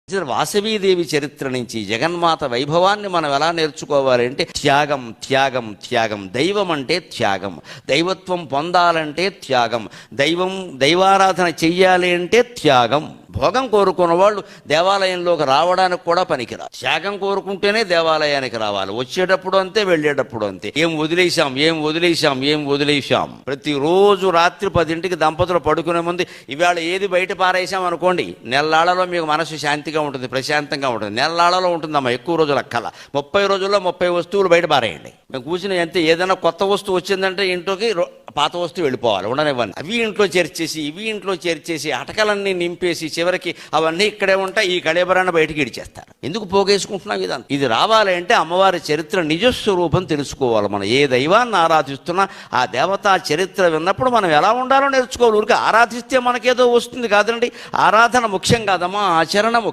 వాసవీదేవి చరిత్ర నుంచి జగన్మాత వైభవాన్ని మనం ఎలా నేర్చుకోవాలి అంటే త్యాగం త్యాగం త్యాగం. దైవం అంటే త్యాగం, దైవత్వం పొందాలంటే త్యాగం, దైవారాధన చెయ్యాలి అంటే త్యాగం. భోగం కోరుకున్న వాళ్ళు దేవాలయంలోకి రావడానికి కూడా పనికిరాదు. త్యాగం కోరుకుంటేనే దేవాలయానికి రావాలి. వచ్చేటప్పుడు అంతే, వెళ్ళేటప్పుడు అంతే. ఏం వదిలేశాం. ప్రతిరోజు రాత్రి 10ంటికి దంపతులు పడుకునే ముందు ఇవాళ ఏది బయట పారేసాం అనుకోండి, నెల్లాళ్ళలో మీకు మనసు శాంతిగా ఉంటుంది, ప్రశాంతంగా ఉంటుంది. నెల్లాళ్ళలో ఉంటుందమ్మా, ఎక్కువ రోజులు అక్కల. 30 రోజుల్లో 30 వస్తువులు బయట పారేయండి. మేము కూర్చుని అంతే. ఏదైనా కొత్త వస్తువు వచ్చిందంటే ఇంట్లోకి పాత వస్తువు వెళ్ళిపోవాలి, ఉండనివ్వండి. అవి ఇంట్లో చేర్చేసి అటకలన్నీ నింపేసి చివరికి అవన్నీ ఇక్కడే ఉంటాయి, ఈ కళేబరాన్ని బయటికి ఇడిచేస్తారు. ఎందుకు పోగేసుకుంటున్నాం ఇదంతా? ఇది రావాలి అంటే అమ్మవారి చరిత్ర నిజస్వరూపం తెలుసుకోవాలి. మనం ఏ దైవాన్ని ఆరాధిస్తున్నా ఆ దేవతా చరిత్ర విన్నప్పుడు మనం ఎలా ఉండాలో నేర్చుకోవాలి. ఊరికి ఆరాధిస్తే మనకేదో వస్తుంది కాదండి. ఆరాధన ముఖ్యం కాదమ్మా, ఆచరణ ముఖ్యం.